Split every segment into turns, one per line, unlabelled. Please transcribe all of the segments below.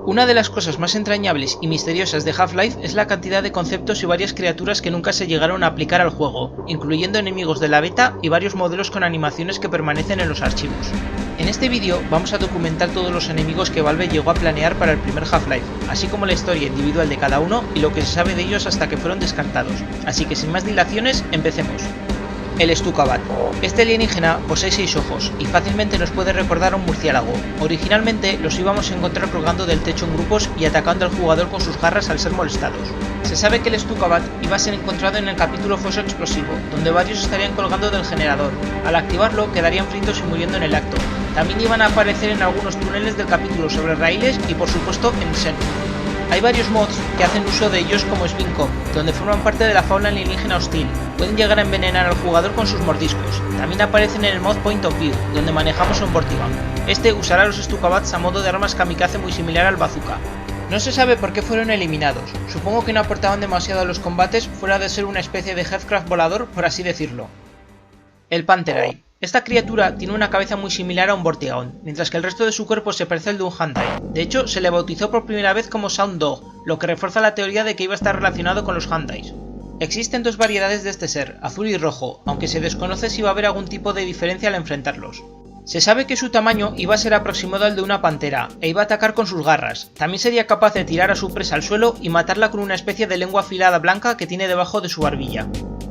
Una de las cosas más entrañables y misteriosas de Half-Life es la cantidad de conceptos y varias criaturas que nunca se llegaron a aplicar al juego, incluyendo enemigos de la beta y varios modelos con animaciones que permanecen en los archivos. En este vídeo vamos a documentar todos los enemigos que Valve llegó a planear para el primer Half-Life, así como la historia individual de cada uno y lo que se sabe de ellos hasta que fueron descartados, así que sin más dilaciones, empecemos. El Stukabat. Este alienígena posee 6 ojos y fácilmente nos puede recordar a un murciélago. Originalmente los íbamos a encontrar colgando del techo en grupos y atacando al jugador con sus garras al ser molestados. Se sabe que el Stukabat iba a ser encontrado en el capítulo Foso Explosivo, donde varios estarían colgando del generador. Al activarlo quedarían fritos y muriendo en el acto. También iban a aparecer en algunos túneles del capítulo sobre raíles y por supuesto en Xen. Hay varios mods que hacen uso de ellos como Svinkov, donde forman parte de la fauna alienígena hostil. Pueden llegar a envenenar al jugador con sus mordiscos. También aparecen en el mod Point of View, donde manejamos un Vortigaunt. Este usará los Stukabats a modo de armas kamikaze muy similar al bazooka. No se sabe por qué fueron eliminados. Supongo que no aportaban demasiado a los combates fuera de ser una especie de Headcraft volador, por así decirlo. El Pantherai. Esta criatura tiene una cabeza muy similar a un Vortigaunt, mientras que el resto de su cuerpo se parece al de un Hyundai. De hecho, se le bautizó por primera vez como Sound Dog, lo que refuerza la teoría de que iba a estar relacionado con los Hyundais. Existen dos variedades de este ser, azul y rojo, aunque se desconoce si va a haber algún tipo de diferencia al enfrentarlos. Se sabe que su tamaño iba a ser aproximado al de una pantera, e iba a atacar con sus garras. También sería capaz de tirar a su presa al suelo y matarla con una especie de lengua afilada blanca que tiene debajo de su barbilla.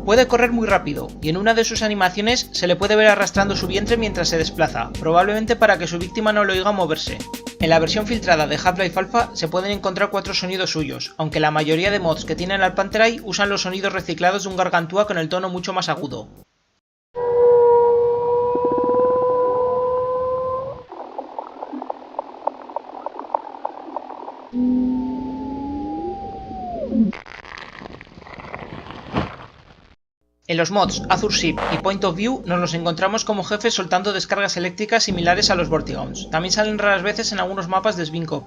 Puede correr muy rápido, y en una de sus animaciones se le puede ver arrastrando su vientre mientras se desplaza, probablemente para que su víctima no lo oiga moverse. En la versión filtrada de Half-Life Alpha se pueden encontrar 4 sonidos suyos, aunque la mayoría de mods que tienen al Pantherai usan los sonidos reciclados de un Gargantúa con el tono mucho más agudo. En los mods Azure Ship y Point of View nos los encontramos como jefes soltando descargas eléctricas similares a los Vortigaunts. También salen raras veces en algunos mapas de Svinkov.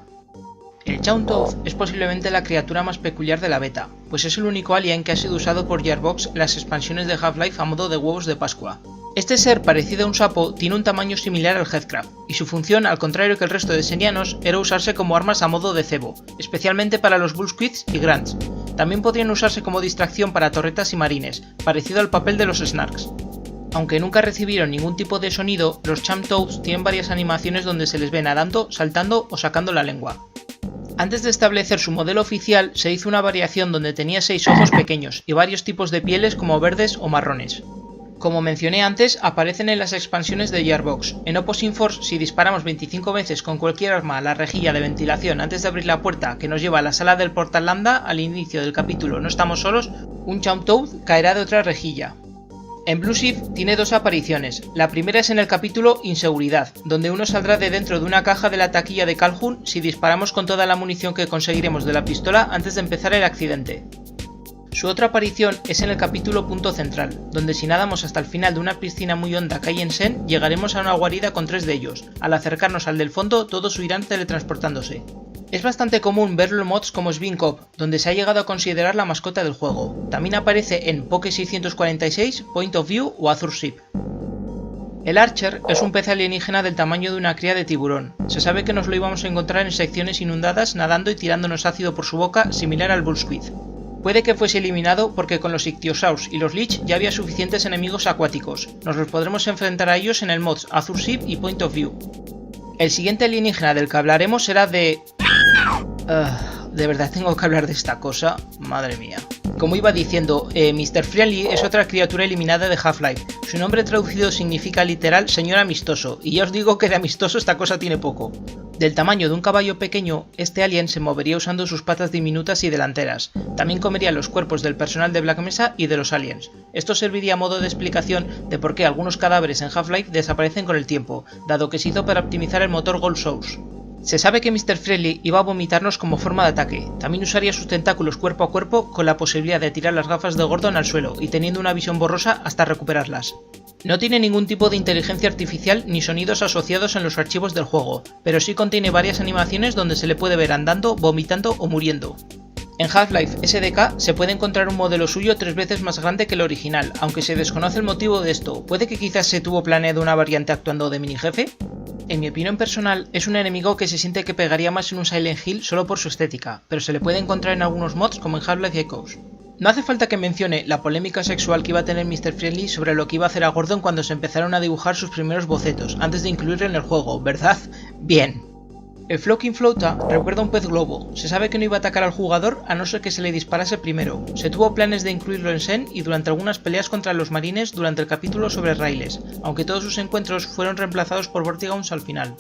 El Chauntoth es posiblemente la criatura más peculiar de la beta, pues es el único alien que ha sido usado por Gearbox en las expansiones de Half-Life a modo de huevos de Pascua. Este ser, parecido a un sapo, tiene un tamaño similar al Headcraft, y su función, al contrario que el resto de Xenianos, era usarse como armas a modo de cebo, especialmente para los Bullsquids y Grunts. También podrían usarse como distracción para torretas y marines, parecido al papel de los Snarks. Aunque nunca recibieron ningún tipo de sonido, los Chauntoths tienen varias animaciones donde se les ve nadando, saltando o sacando la lengua. Antes de establecer su modelo oficial, se hizo una variación donde tenía 6 ojos pequeños y varios tipos de pieles como verdes o marrones. Como mencioné antes, aparecen en las expansiones de Gearbox. En Opposing Force, si disparamos 25 veces con cualquier arma a la rejilla de ventilación antes de abrir la puerta que nos lleva a la sala del Portal Lambda, al inicio del capítulo No estamos solos, un Chauntoth caerá de otra rejilla. En Blue Shift tiene 2 apariciones. La primera es en el capítulo Inseguridad, donde uno saldrá de dentro de una caja de la taquilla de Calhoun si disparamos con toda la munición que conseguiremos de la pistola antes de empezar el accidente. Su otra aparición es en el capítulo Punto Central, donde si nadamos hasta el final de una piscina muy honda que hay en Xen, llegaremos a una guarida con 3 de ellos. Al acercarnos al del fondo, todos huirán teletransportándose. Es bastante común verlo en mods como Svinkov, donde se ha llegado a considerar la mascota del juego. También aparece en Poke 646, Point of View o Azure Ship. El Archer es un pez alienígena del tamaño de una cría de tiburón. Se sabe que nos lo íbamos a encontrar en secciones inundadas nadando y tirándonos ácido por su boca, similar al Bullsquid. Puede que fuese eliminado porque con los Ichthyosaurs y los Lich ya había suficientes enemigos acuáticos. Nos los podremos enfrentar a ellos en el mods Azure Ship y Point of View. El siguiente alienígena del que hablaremos será de... ¿De verdad tengo que hablar de esta cosa? Madre mía. Como iba diciendo, Mr. Friendly es otra criatura eliminada de Half-Life. Su nombre traducido significa literal señor amistoso, y ya os digo que de amistoso esta cosa tiene poco. Del tamaño de un caballo pequeño, este alien se movería usando sus patas diminutas y delanteras. También comería los cuerpos del personal de Black Mesa y de los aliens. Esto serviría a modo de explicación de por qué algunos cadáveres en Half-Life desaparecen con el tiempo, dado que se hizo para optimizar el motor Gold Source. Se sabe que Mr. Friendly iba a vomitarnos como forma de ataque. También usaría sus tentáculos cuerpo a cuerpo con la posibilidad de tirar las gafas de Gordon al suelo y teniendo una visión borrosa hasta recuperarlas. No tiene ningún tipo de inteligencia artificial ni sonidos asociados en los archivos del juego, pero sí contiene varias animaciones donde se le puede ver andando, vomitando o muriendo. En Half-Life SDK se puede encontrar un modelo suyo 3 veces más grande que el original, aunque se desconoce el motivo de esto. ¿Puede que quizás se tuvo planeado una variante actuando de mini jefe? En mi opinión personal, es un enemigo que se siente que pegaría más en un Silent Hill solo por su estética, pero se le puede encontrar en algunos mods como en Half-Life Echoes. No hace falta que mencione la polémica sexual que iba a tener Mr. Friendly sobre lo que iba a hacer a Gordon cuando se empezaron a dibujar sus primeros bocetos, antes de incluirlo en el juego, ¿verdad? Bien. El Floating Flauta recuerda a un pez globo. Se sabe que no iba a atacar al jugador a no ser que se le disparase primero. Se tuvo planes de incluirlo en Xen y durante algunas peleas contra los marines durante el capítulo sobre Railes, aunque todos sus encuentros fueron reemplazados por Vortigaunts al final.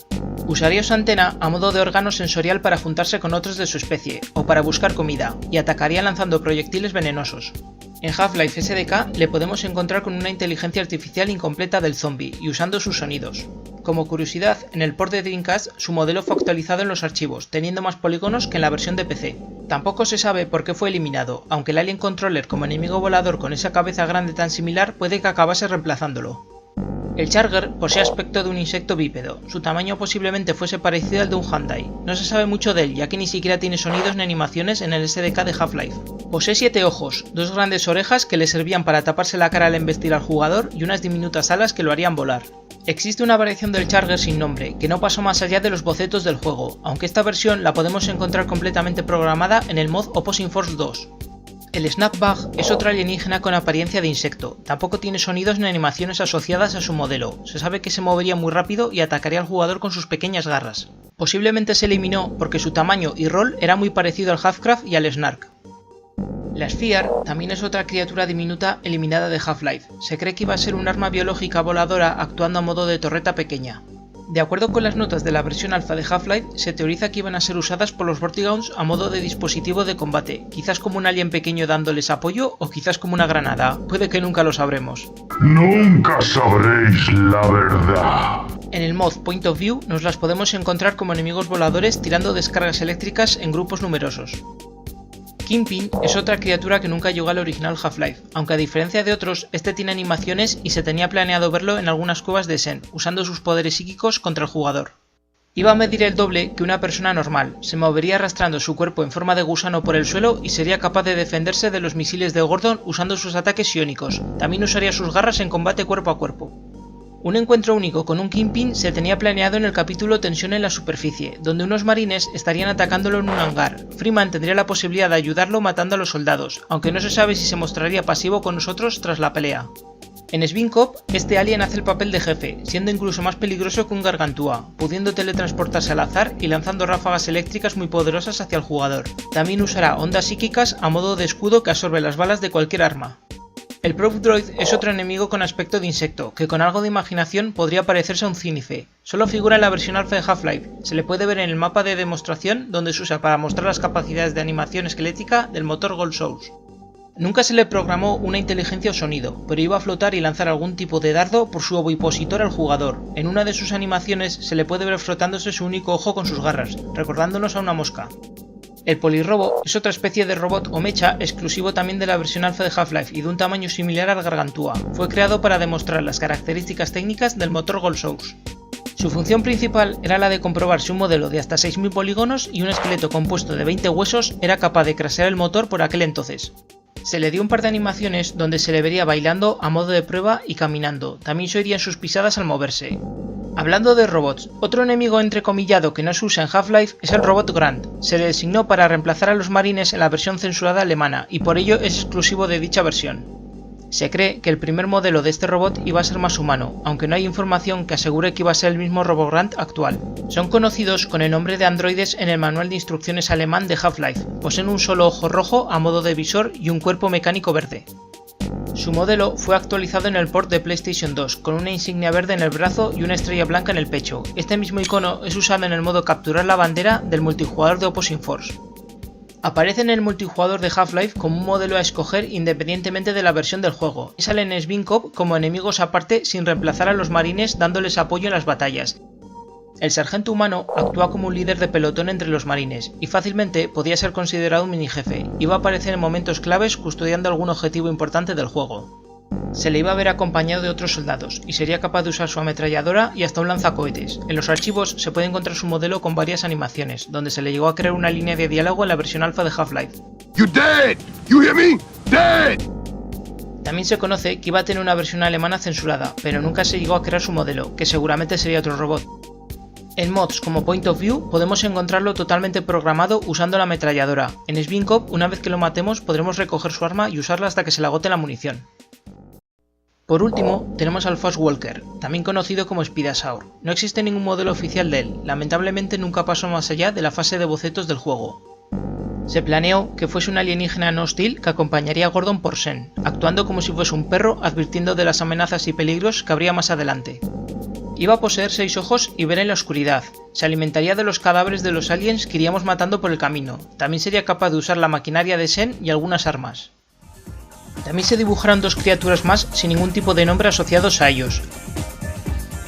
Usaría su antena a modo de órgano sensorial para juntarse con otros de su especie, o para buscar comida, y atacaría lanzando proyectiles venenosos. En Half-Life SDK le podemos encontrar con una inteligencia artificial incompleta del zombie y usando sus sonidos. Como curiosidad, en el port de Dreamcast su modelo fue actualizado en los archivos, teniendo más polígonos que en la versión de PC. Tampoco se sabe por qué fue eliminado, aunque el Alien Controller como enemigo volador con esa cabeza grande tan similar puede que acabase reemplazándolo. El Charger posee aspecto de un insecto bípedo, su tamaño posiblemente fuese parecido al de un Hyundai. No se sabe mucho de él, ya que ni siquiera tiene sonidos ni animaciones en el SDK de Half-Life. Posee 7 ojos, 2 grandes orejas que le servían para taparse la cara al embestir al jugador y unas diminutas alas que lo harían volar. Existe una variación del Charger sin nombre, que no pasó más allá de los bocetos del juego, aunque esta versión la podemos encontrar completamente programada en el mod Opposing Force 2. El Snapbug es otro alienígena con apariencia de insecto, tampoco tiene sonidos ni animaciones asociadas a su modelo, se sabe que se movería muy rápido y atacaría al jugador con sus pequeñas garras. Posiblemente se eliminó porque su tamaño y rol era muy parecido al Halfcraft y al Snark. La Sphere también es otra criatura diminuta eliminada de Half-Life, se cree que iba a ser un arma biológica voladora actuando a modo de torreta pequeña. De acuerdo con las notas de la versión alfa de Half-Life, se teoriza que iban a ser usadas por los Vortigaunts a modo de dispositivo de combate, quizás como un alien pequeño dándoles apoyo o quizás como una granada, puede que nunca lo sabremos.
Nunca sabréis la verdad.
En el mod Point of View nos las podemos encontrar como enemigos voladores tirando descargas eléctricas en grupos numerosos. Kingpin es otra criatura que nunca llegó al original Half-Life, aunque a diferencia de otros, este tiene animaciones y se tenía planeado verlo en algunas cuevas de Xen, usando sus poderes psíquicos contra el jugador. Iba a medir el doble que una persona normal, se movería arrastrando su cuerpo en forma de gusano por el suelo y sería capaz de defenderse de los misiles de Gordon usando sus ataques iónicos, también usaría sus garras en combate cuerpo a cuerpo. Un encuentro único con un Kingpin se tenía planeado en el capítulo Tensión en la superficie, donde unos marines estarían atacándolo en un hangar. Freeman tendría la posibilidad de ayudarlo matando a los soldados, aunque no se sabe si se mostraría pasivo con nosotros tras la pelea. En Spin Cop, este alien hace el papel de jefe, siendo incluso más peligroso que un Gargantúa, pudiendo teletransportarse al azar y lanzando ráfagas eléctricas muy poderosas hacia el jugador. También usará ondas psíquicas a modo de escudo que absorbe las balas de cualquier arma. El Probe Droid es otro enemigo con aspecto de insecto, que con algo de imaginación podría parecerse a un Cínife. Solo figura en la versión alfa de Half-Life, se le puede ver en el mapa de demostración donde se usa para mostrar las capacidades de animación esquelética del motor Gold Souls. Nunca se le programó una inteligencia o sonido, pero iba a flotar y lanzar algún tipo de dardo por su ovopositor al jugador. En una de sus animaciones se le puede ver frotándose su único ojo con sus garras, recordándonos a una mosca. El Polirobo es otra especie de robot o mecha exclusivo también de la versión alfa de Half-Life y de un tamaño similar al Gargantúa. Fue creado para demostrar las características técnicas del motor Gold Souls. Su función principal era la de comprobar si un modelo de hasta 6000 polígonos y un esqueleto compuesto de 20 huesos era capaz de crashear el motor por aquel entonces. Se le dio un par de animaciones donde se le vería bailando a modo de prueba y caminando, también se oirían sus pisadas al moverse. Hablando de robots, otro enemigo entrecomillado que no se usa en Half-Life es el robot Grant. Se le designó para reemplazar a los marines en la versión censurada alemana y por ello es exclusivo de dicha versión. Se cree que el primer modelo de este robot iba a ser más humano, aunque no hay información que asegure que iba a ser el mismo Robot Grant actual. Son conocidos con el nombre de androides en el manual de instrucciones alemán de Half-Life. Poseen un solo ojo rojo a modo de visor y un cuerpo mecánico verde. Su modelo fue actualizado en el port de PlayStation 2, con una insignia verde en el brazo y una estrella blanca en el pecho. Este mismo icono es usado en el modo capturar la bandera del multijugador de Opposing Force. Aparece en el multijugador de Half-Life como un modelo a escoger independientemente de la versión del juego, y sale en Spin Cop como enemigos aparte sin reemplazar a los marines dándoles apoyo en las batallas. El sargento humano actúa como un líder de pelotón entre los marines, y fácilmente podía ser considerado un mini jefe, iba a aparecer en momentos claves custodiando algún objetivo importante del juego. Se le iba a ver acompañado de otros soldados, y sería capaz de usar su ametralladora y hasta un lanzacohetes. En los archivos se puede encontrar su modelo con varias animaciones, donde se le llegó a crear una línea de diálogo en la versión alfa de Half-Life.
You're dead. You hear me? Dead.
También se conoce que iba a tener una versión alemana censurada, pero nunca se llegó a crear su modelo, que seguramente sería otro robot. En mods como Point of View podemos encontrarlo totalmente programado usando la ametralladora. En Svinkov, una vez que lo matemos, podremos recoger su arma y usarla hasta que se le agote la munición. Por último, tenemos al Fast Walker, también conocido como Spidasaur. No existe ningún modelo oficial de él, lamentablemente nunca pasó más allá de la fase de bocetos del juego. Se planeó que fuese un alienígena no hostil que acompañaría a Gordon por Sen, actuando como si fuese un perro advirtiendo de las amenazas y peligros que habría más adelante. Iba a poseer 6 ojos y ver en la oscuridad, se alimentaría de los cadáveres de los aliens que iríamos matando por el camino, también sería capaz de usar la maquinaria de Sen y algunas armas. También se dibujaron 2 criaturas más sin ningún tipo de nombre asociados a ellos.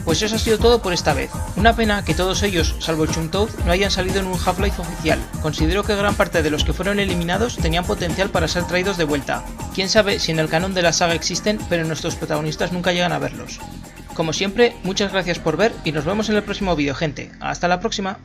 Pues eso ha sido todo por esta vez. Una pena que todos ellos, salvo el Chuntoad, no hayan salido en un Half-Life oficial. Considero que gran parte de los que fueron eliminados tenían potencial para ser traídos de vuelta. Quién sabe si en el canon de la saga existen, pero nuestros protagonistas nunca llegan a verlos. Como siempre, muchas gracias por ver y nos vemos en el próximo vídeo, gente. ¡Hasta la próxima!